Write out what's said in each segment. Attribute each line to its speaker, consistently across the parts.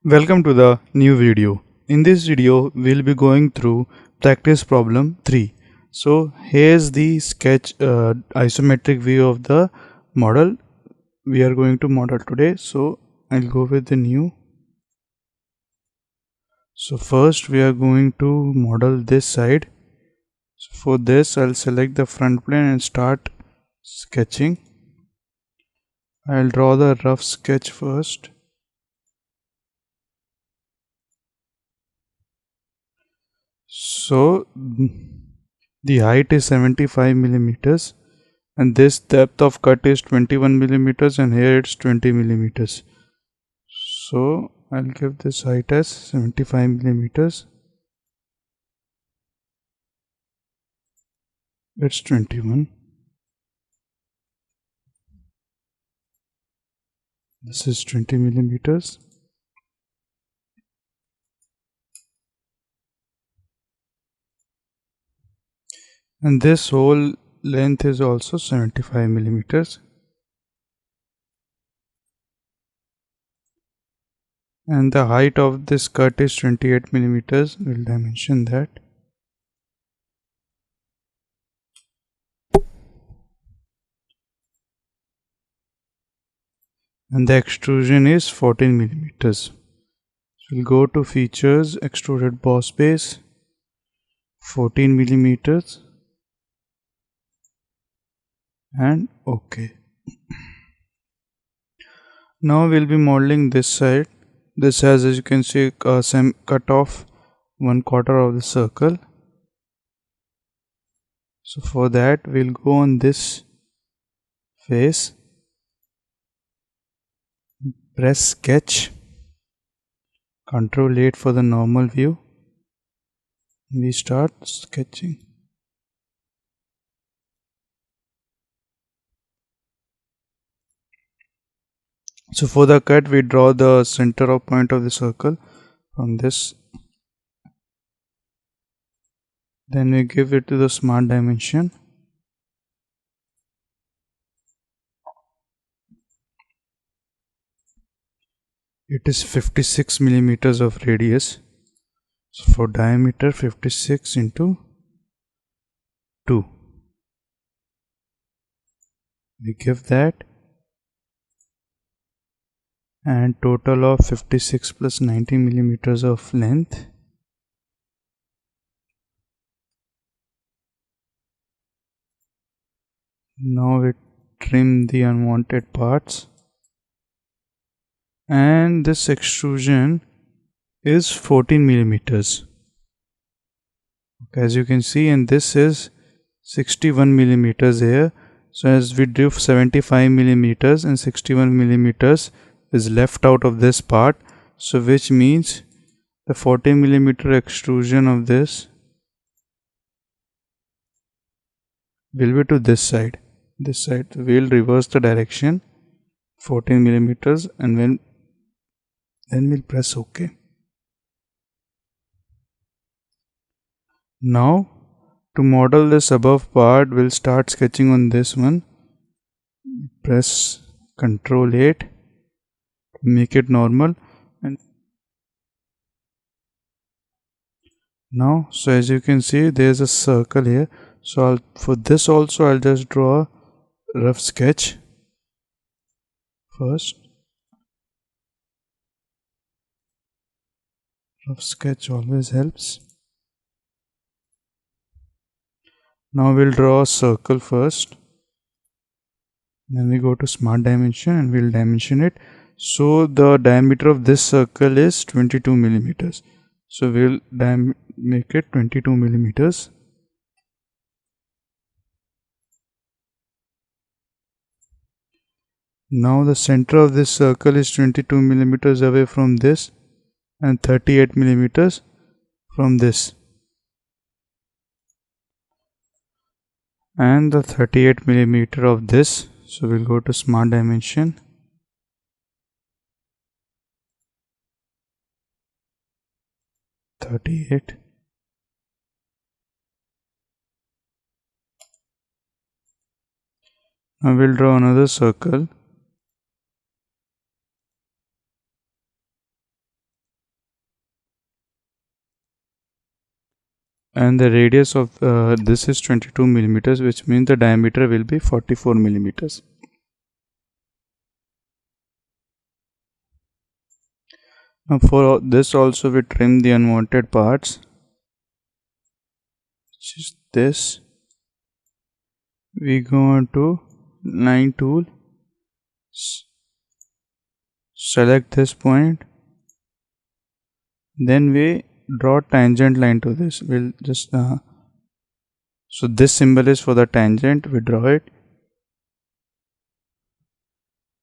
Speaker 1: Welcome to the new video. In this video, we'll be going through practice problem 3. So here's the sketch isometric view of the model we are going to model today. So I'll go with the new. So first we are going to model this side. So for this, I'll select the front plane and start sketching. I'll draw the rough sketch first. So the height is 75 millimeters and this depth of cut is 21 millimeters and here it's 20 millimeters. So I'll give this height as 75 millimeters. It's 21. This is 20 millimeters. And this whole length is also 75 millimeters. And the height of this cut is 28 millimeters. We'll dimension that. And the extrusion is 14 millimeters. So we'll go to features, extruded boss base, 14 millimeters. And OK. Now we'll be modeling this side. This has, as you can see, some cut off 1/4 of the circle. So for that we'll go on this face, press sketch, Ctrl 8 for the normal view. We start sketching. So for the cut, we draw the center of point of the circle from this. Then we give it to the smart dimension. It is 56 millimeters of radius. So for diameter, 56 into 2. We give that. And total of 56 plus 90 millimeters of length. Now we trim the unwanted parts. And this extrusion is 14 millimeters. Okay, as you can see, and this is 61 millimeters here. So as we drew 75 millimeters and 61 millimeters is left out of this part. So which means the 14 millimeter extrusion of this will be to this side. This side. We'll reverse the direction 14 millimeters and then we'll press OK. Now to model this above part, we'll start sketching on this one. Press Ctrl 8, make it normal. And now, so as you can see, there's a circle here. So for this also, I'll just draw a rough sketch first. Rough sketch always helps. Now we'll draw a circle first. Then we go to smart dimension and we'll dimension it. So the diameter of this circle is 22 millimeters. So we'll make it 22 millimeters. Now the center of this circle is 22 millimeters away from this and 38 millimeters from this. And the 38 millimeter of this. So we'll go to smart dimension. .38. Now we'll draw another circle. and the radius of this is 22 millimeters, which means the diameter will be 44 millimeters. Now for this also we trim the unwanted parts, which is this. We go on to line tool, select this point, then we draw tangent line to this. We'll just so this symbol is for the tangent, we draw it,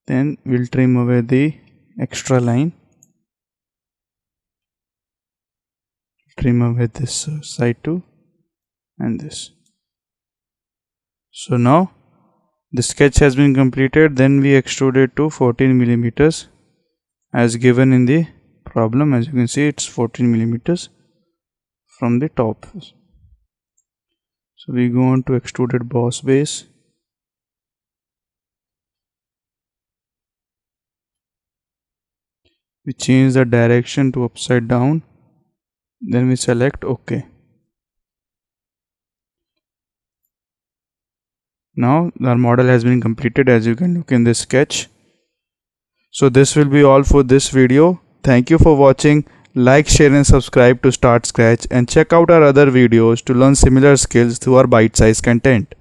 Speaker 1: then we'll trim away the extra line, trim away this side too and this. So now the sketch has been completed. Then we extrude it to 14 millimeters as given in the problem. As you can see, it's 14 millimeters from the top. So we go on to extruded boss base. We change the direction to upside down, then we select OK. Now our model has been completed, as you can look in this sketch. So this will be all for this video. Thank you for watching. Like, share and subscribe to Start Scratch, and check out our other videos to learn similar skills through our bite-sized content.